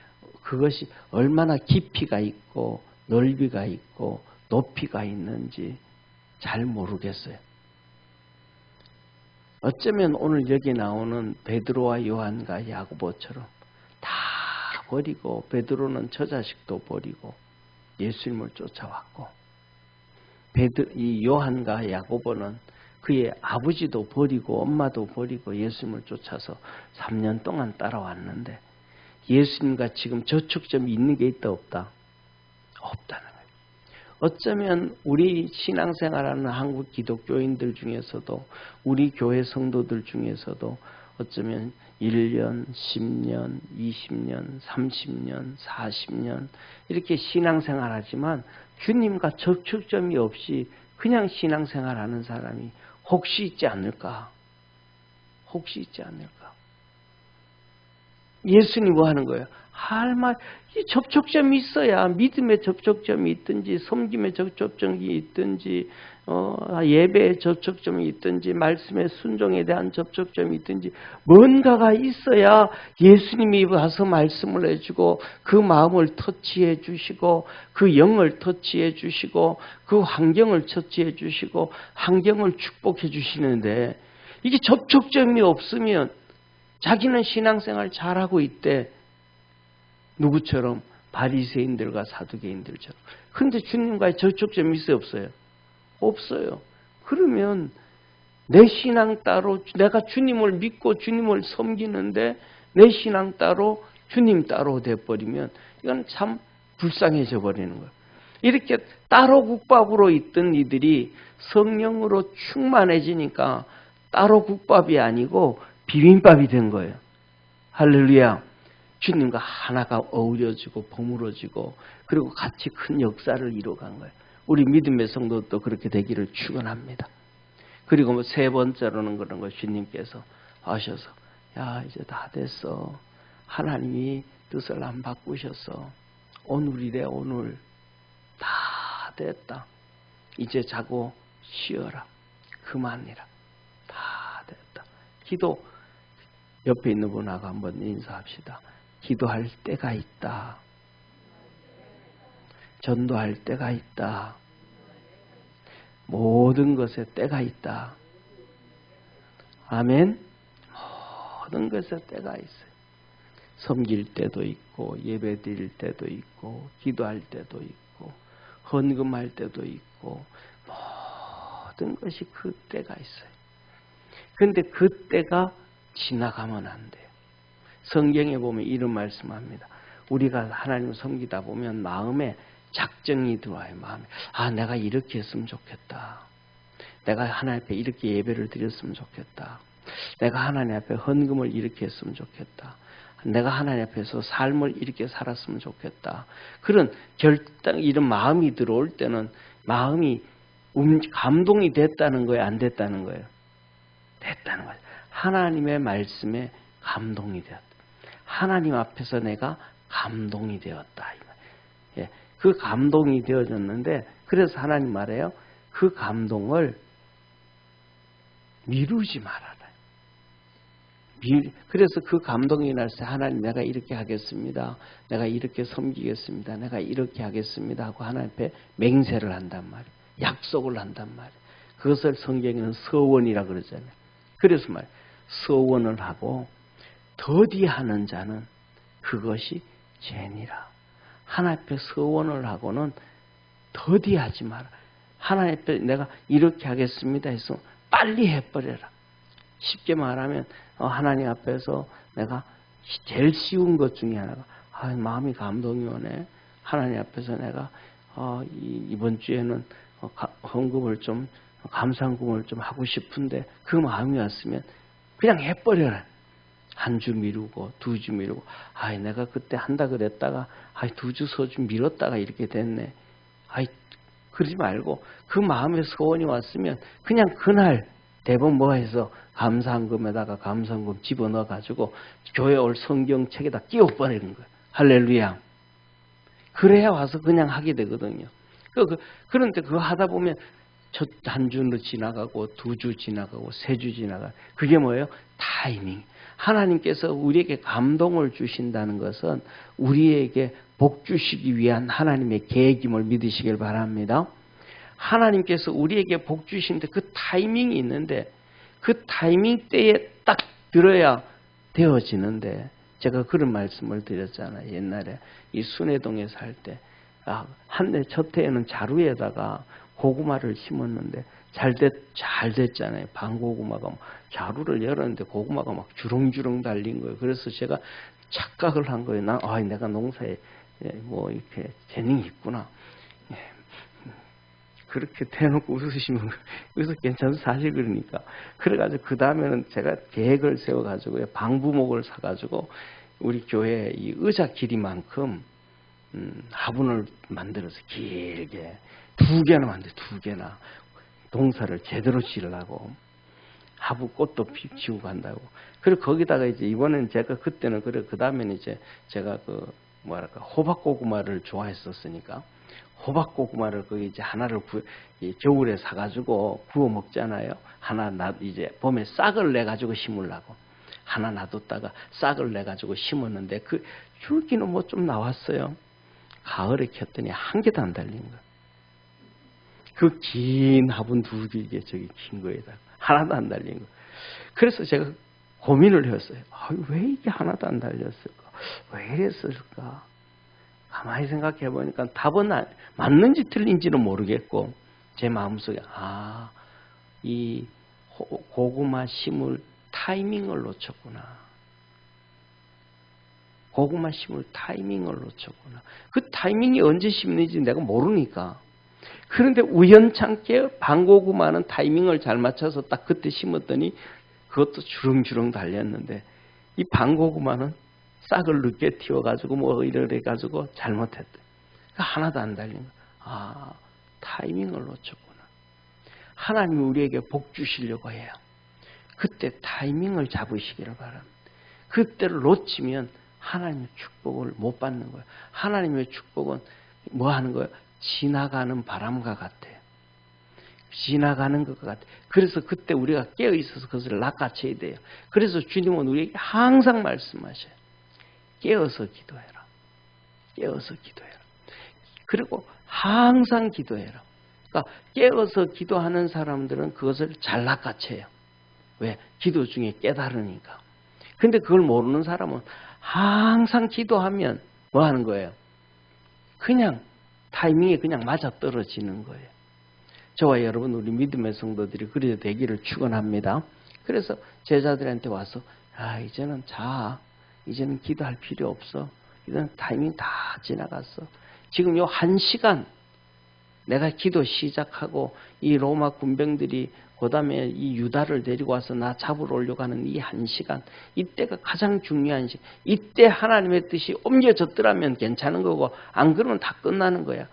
그것이 얼마나 깊이가 있고 넓이가 있고 높이가 있는지 잘 모르겠어요. 어쩌면 오늘 여기 나오는 베드로와 요한과 야고보처럼 다 버리고 베드로는 저 자식도 버리고 예수님을 쫓아왔고 이 요한과 야고보는 그의 아버지도 버리고 엄마도 버리고 예수님을 쫓아서 3년 동안 따라왔는데 예수님과 지금 저촉점이 있는 게 있다 없다? 없다는 거예요. 어쩌면 우리 신앙생활하는 한국 기독교인들 중에서도 우리 교회 성도들 중에서도 어쩌면 1년, 10년, 20년, 30년, 40년 이렇게 신앙생활하지만 주님과 접촉점이 없이 그냥 신앙생활하는 사람이 혹시 있지 않을까? 혹시 있지 않을까? 예수님 뭐 하는 거예요? 할 말, 이 접촉점이 있어야 믿음의 접촉점이 있든지 섬김의 접촉점이 있든지 예배의 접촉점이 있든지 말씀의 순종에 대한 접촉점이 있든지 뭔가가 있어야 예수님이 와서 말씀을 해주고 그 마음을 터치해 주시고 그 영을 터치해 주시고 그 환경을 터치해 주시고 환경을 축복해 주시는데 이게 접촉점이 없으면 자기는 신앙생활 잘하고 있대. 누구처럼? 바리새인들과 사두개인들처럼. 그런데 주님과의 접촉점이 있어요, 없어요? 없어요. 그러면 내 신앙 따로 내가 주님을 믿고 주님을 섬기는데 내 신앙 따로 주님 따로 돼버리면 이건 참 불쌍해져 버리는 거예요. 이렇게 따로 국밥으로 있던 이들이 성령으로 충만해지니까 따로 국밥이 아니고 비빔밥이 된 거예요. 할렐루야. 주님과 하나가 어우러지고 버무러지고 그리고 같이 큰 역사를 이루어간 거예요. 우리 믿음의 성도도 그렇게 되기를 축원합니다. 그리고 뭐 세 번째로는 그런 거 주님께서 하셔서 야 이제 다 됐어. 하나님이 뜻을 안 바꾸셨어. 오늘이래 오늘. 다 됐다. 이제 자고 쉬어라. 그만이라. 다 됐다. 기도 옆에 있는 분하고 한번 인사합시다. 기도할 때가 있다. 전도할 때가 있다. 모든 것에 때가 있다. 아멘. 모든 것에 때가 있어요. 섬길 때도 있고 예배 드릴 때도 있고 기도할 때도 있고 헌금할 때도 있고 모든 것이 그 때가 있어요. 그런데 그 때가 지나가면 안 돼요. 성경에 보면 이런 말씀합니다. 우리가 하나님을 섬기다 보면 마음에 작정이 들어와요. 마음에 내가 이렇게 했으면 좋겠다. 내가 하나님 앞에 이렇게 예배를 드렸으면 좋겠다. 내가 하나님 앞에 헌금을 이렇게 했으면 좋겠다. 내가 하나님 앞에서 삶을 이렇게 살았으면 좋겠다. 그런 결단, 이런 마음이 들어올 때는 마음이 감동이 됐다는 거예요? 안 됐다는 거예요? 됐다는 거예요. 하나님의 말씀에 감동이 되었다. 하나님 앞에서 내가 감동이 되었다. 예, 그 감동이 되어졌는데, 그래서 하나님 말해요. 그 감동을 미루지 말아라. 그래서 그 감동이 날 때 하나님 내가 이렇게 하겠습니다. 내가 이렇게 섬기겠습니다. 내가 이렇게 하겠습니다 하고 하나님 앞에 맹세를 한단 말이에요. 약속을 한단 말이에요. 그것을 성경에는 서원이라 그러잖아요. 그래서 서원을 하고 더디하는 자는 그것이 죄니라. 하나님 앞에 서원을 하고는 더디하지 마라. 하나님 앞에 내가 이렇게 하겠습니다 해서 빨리 해버려라. 쉽게 말하면 하나님 앞에서 내가 제일 쉬운 것 중에 하나가 마음이 감동이 오네. 하나님 앞에서 내가 이번 주에는 헌금을 좀 감사헌금을 좀 하고 싶은데 그 마음이 왔으면 그냥 해버려라. 한 주 미루고 2주 미루고 내가 그때 한다 그랬다가 2주 서주 미뤘다가 이렇게 됐네. 그러지 말고 그 마음에 소원이 왔으면 그냥 그날 대본 뭐 해서 감사헌금에다가 감사헌금 집어넣어 가지고 교회 올 성경책에다 끼워버리는 거예요. 할렐루야. 그래야 와서 그냥 하게 되거든요. 그런데 그거 하다 보면 첫 한 주는 지나가고 2주 지나가고 3주 지나가고 그게 뭐예요? 타이밍. 하나님께서 우리에게 감동을 주신다는 것은 우리에게 복 주시기 위한 하나님의 계획임을 믿으시길 바랍니다. 하나님께서 우리에게 복 주시는데 그 타이밍이 있는데 그 타이밍 때에 딱 들어야 되어지는데 제가 그런 말씀을 드렸잖아요. 옛날에 이 순회동에 살 때 한 해 첫 해에는 자루에다가 고구마를 심었는데 잘 됐잖아요. 방고구마가 자루를 열었는데 고구마가 막 주렁주렁 달린 거예요. 그래서 제가 착각을 한 거예요. 내가 농사에 이렇게 재능이 있구나. 그렇게 대놓고 웃으시면 여기서 괜찮은 사실 그러니까. 그래가지고 그 다음에는 제가 계획을 세워가지고 방부목을 사가지고 우리 교회 이 의자 길이만큼 화분을 만들어서 길게 2개나 만들어 2개나 동사를 제대로 지으려고 화분 꽃도 피우고 간다고. 그리고 거기다가 이제 이번엔 제가 그때는 그 다음에는 이제 제가 호박고구마를 좋아했었으니까 호박고구마를 거기 이제 하나를 겨울에 사가지고 구워 먹잖아요. 하나 이제 봄에 싹을 내 가지고 심으려고 하나 놔뒀다가 싹을 내 가지고 심었는데 그 줄기는 뭐 좀 나왔어요. 가을에 켰더니 한 개도 안 달린 거예요. 그 긴 화분 2개 저기 긴 거에다가 하나도 안 달린 거예요. 그래서 제가 고민을 했어요. 왜 이게 하나도 안 달렸을까? 왜 이랬을까? 가만히 생각해 보니까 답은 맞는지 틀린지는 모르겠고 제 마음속에 이 고구마 심을 타이밍을 놓쳤구나. 고구마 심을 타이밍을 놓쳤구나. 그 타이밍이 언제 심는지 내가 모르니까. 그런데 우연찮게 방고구마는 타이밍을 잘 맞춰서 딱 그때 심었더니 그것도 주렁주렁 달렸는데 이 방고구마는 싹을 늦게 틔워가지고 이래가지고 잘못했대. 하나도 안 달린 거야. 타이밍을 놓쳤구나. 하나님이 우리에게 복 주시려고 해요. 그때 타이밍을 잡으시기를 바랍니다. 그때를 놓치면 하나님의 축복을 못 받는 거예요. 하나님의 축복은 뭐 하는 거예요? 지나가는 바람과 같아요. 지나가는 것 같아요. 그래서 그때 우리가 깨어있어서 그것을 낚아채야 돼요. 그래서 주님은 우리에게 항상 말씀하셔요. 깨어서 기도해라. 깨어서 기도해라. 그리고 항상 기도해라. 그러니까 깨어서 기도하는 사람들은 그것을 잘 낚아채요. 왜? 기도 중에 깨달으니까. 근데 그걸 모르는 사람은 항상 기도하면 뭐 하는 거예요? 그냥 타이밍에 그냥 맞아떨어지는 거예요. 저와 여러분 우리 믿음의 성도들이 그래야 되기를 축원합니다. 그래서 제자들한테 와서 이제는 이제는 기도할 필요 없어. 이제는 타이밍 다 지나갔어. 지금 요 1시간 내가 기도 시작하고 이 로마 군병들이 그다음에 이 유다를 데리고 와서 나 잡으러 오려고 하는 이 1시간, 이때가 가장 중요한 시간. 이때 하나님의 뜻이 옮겨졌더라면 괜찮은 거고 안 그러면 다 끝나는 거야.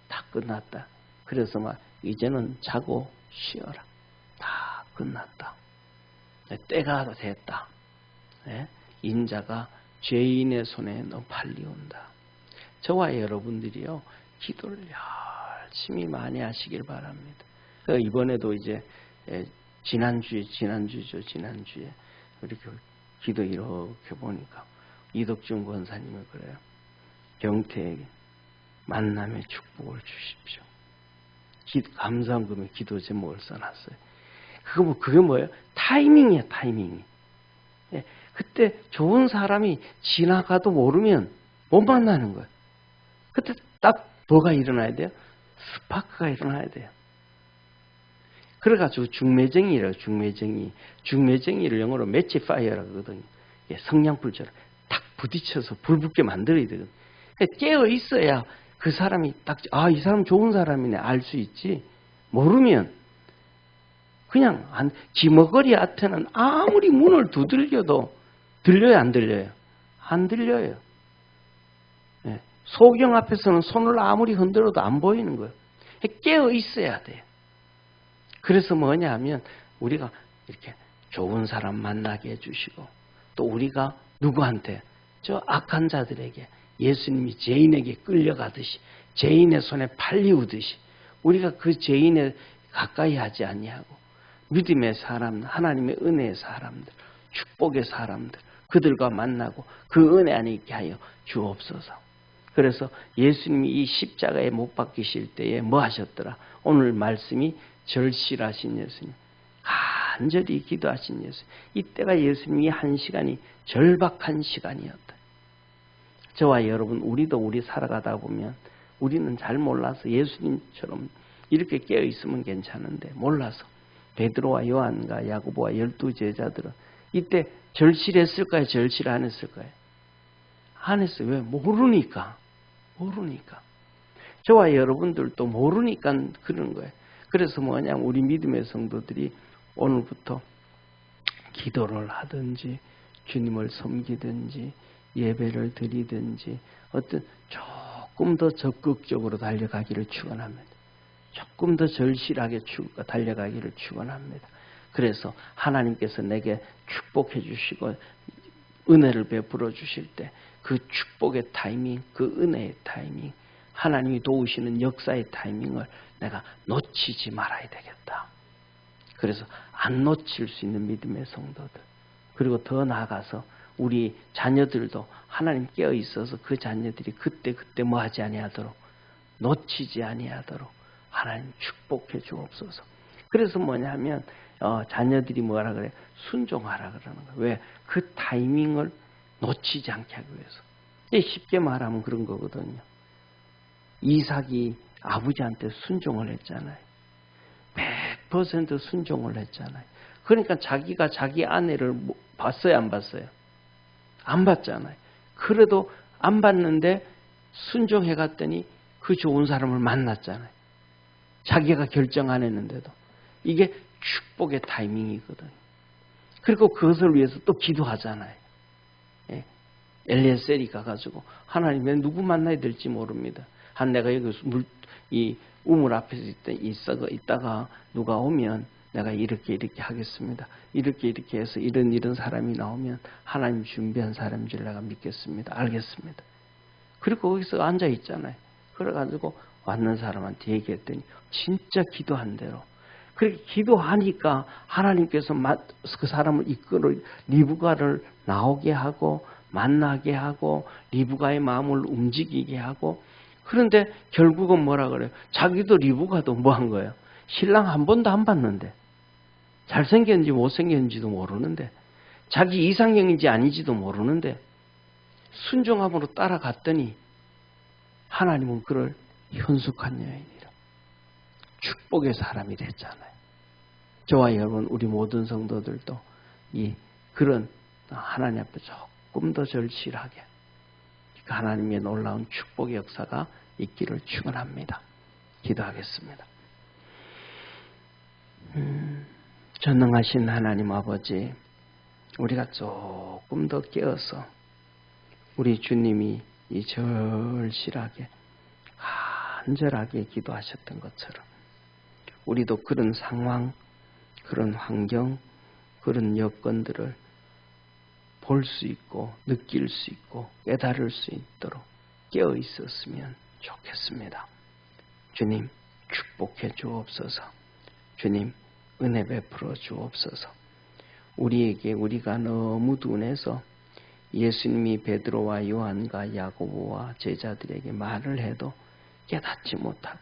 다 끝났다. 그래서 막 이제는 자고 쉬어라. 다 끝났다. 때가 됐다. 인자가 죄인의 손에 너 팔리온다. 저와 여러분들이요, 기도를 열심히 많이 하시길 바랍니다. 이번에도 이제 지난주에 이렇게 기도 이렇게 보니까 이덕준 권사님이 그래요. 경태에게 만남의 축복을 주십시오. 감사함금에 기도 제목을 써놨어요. 그게 뭐예요? 타이밍이에요, 타이밍이. 그때 좋은 사람이 지나가도 모르면 못 만나는 거예요. 그때 딱 뭐가 일어나야 돼요? 스파크가 일어나야 돼요. 그래가지고 중매쟁이래요, 중매쟁이. 중매쟁이를 영어로 매치 파이어라고 하거든요. 성냥불처럼 탁 부딪혀서 불 붙게 만들어야 되거든요. 깨어 있어야 그 사람이 딱, 이 사람 좋은 사람이네, 알 수 있지. 모르면 그냥 지머거리 앞에는 아무리 문을 두들겨도 들려요, 안 들려요? 안 들려요. 소경 앞에서는 손을 아무리 흔들어도 안 보이는 거예요. 깨어 있어야 돼요. 그래서 뭐냐 하면 우리가 이렇게 좋은 사람 만나게 해주시고 또 우리가 누구한테? 저 악한 자들에게 예수님이 죄인에게 끌려가듯이 죄인의 손에 팔리우듯이 우리가 그 죄인에 가까이 하지 아니하고 믿음의 사람, 하나님의 은혜의 사람들, 축복의 사람들, 그들과 만나고 그 은혜 안에 있게 하여 주옵소서. 그래서 예수님이 이 십자가에 못 박히실 때에 뭐 하셨더라? 오늘 말씀이 절실하신 예수님, 간절히 기도하신 예수님. 이때가 예수님이 1시간이 절박한 시간이었다. 저와 여러분, 우리도 우리 살아가다 보면 우리는 잘 몰라서 예수님처럼 이렇게 깨어 있으면 괜찮은데 몰라서 베드로와 요한과 야고보와 12제자들은 이때 절실했을까요? 절실 안 했을까요? 안 했어요. 왜? 모르니까. 저와 여러분들도 모르니까 그런 거예요. 그래서 뭐냐면 우리 믿음의 성도들이 오늘부터 기도를 하든지 주님을 섬기든지 예배를 드리든지 어떤 조금 더 적극적으로 달려가기를 축원합니다. 조금 더 절실하게 달려가기를 축원합니다. 그래서 하나님께서 내게 축복해 주시고 은혜를 베풀어 주실 때 그 축복의 타이밍, 그 은혜의 타이밍, 하나님이 도우시는 역사의 타이밍을 내가 놓치지 말아야 되겠다. 그래서 안 놓칠 수 있는 믿음의 성도들, 그리고 더 나아가서 우리 자녀들도 하나님 깨어 있어서 그 자녀들이 그때 뭐 하지 아니하도록, 놓치지 아니하도록 하나님 축복해 주옵소서. 그래서 뭐냐면 자녀들이 뭐라 그래? 순종하라 그러는 거예요. 왜? 그 타이밍을 놓치지 않게 하기 위해서. 쉽게 말하면 그런 거거든요. 이삭이 아버지한테 순종을 했잖아요. 100% 순종을 했잖아요. 그러니까 자기가 자기 아내를 봤어요, 안 봤어요? 안 봤잖아요. 그래도 안 봤는데 순종해 갔더니 그 좋은 사람을 만났잖아요. 자기가 결정 안 했는데도. 이게 축복의 타이밍이거든요. 그리고 그것을 위해서 또 기도하잖아요. 엘리에셀이 가가지고 하나님 왜 누구 만나야 될지 모릅니다. 내가 여기 이 우물 앞에서 있다가 누가 오면 내가 이렇게 하겠습니다. 이렇게 해서 이런 사람이 나오면 하나님 준비한 사람인 줄 내가 믿겠습니다. 알겠습니다. 그리고 거기서 앉아 있잖아요. 그래가지고 왔는 사람한테 얘기했더니 진짜 기도한 대로. 그렇게 기도하니까 하나님께서 그 사람을 이끌어 리브가를 나오게 하고 만나게 하고 리브가의 마음을 움직이게 하고. 그런데 결국은 뭐라 그래요? 자기도 리브가도 뭐 한 거예요? 신랑 한 번도 안 봤는데, 잘생겼는지 못생겼는지도 모르는데, 자기 이상형인지 아닌지도 모르는데 순종함으로 따라갔더니 하나님은 그를 현숙한 여인이라 축복의 사람이 됐잖아요. 저와 여러분, 우리 모든 성도들도 그런 하나님 앞에 조금 더 절실하게 하나님의 놀라운 축복의 역사가 있기를 축원합니다. 기도하겠습니다. 전능하신 하나님 아버지, 우리가 조금 더 깨어서 우리 주님이 이 절실하게 간절하게 기도하셨던 것처럼 우리도 그런 상황, 그런 환경, 그런 여건들을 볼 수 있고 느낄 수 있고 깨달을 수 있도록 깨어 있었으면 좋겠습니다. 주님, 축복해 주옵소서. 주님, 은혜 베풀어 주옵소서. 우리에게 우리가 너무 둔해서 예수님이 베드로와 요한과 야고보와 제자들에게 말을 해도 깨닫지 못하고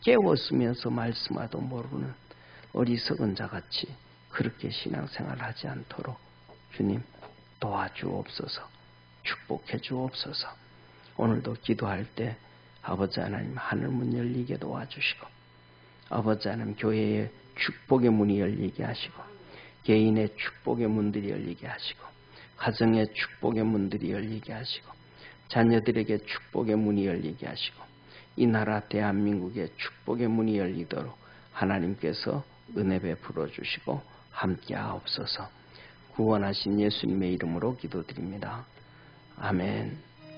깨웠으면서 말씀하도 모르는 어리석은 자같이 그렇게 신앙생활 하지 않도록 주님 도와주옵소서. 축복해 주옵소서. 오늘도 기도할 때 아버지 하나님 하늘문 열리게 도와주시고 아버지 하나님 교회의 축복의 문이 열리게 하시고 개인의 축복의 문들이 열리게 하시고 가정의 축복의 문들이 열리게 하시고 자녀들에게 축복의 문이 열리게 하시고 이 나라 대한민국의 축복의 문이 열리도록 하나님께서 은혜 베풀어 주시고 함께 하옵소서. 구원하신 예수님의 이름으로 기도드립니다. 아멘.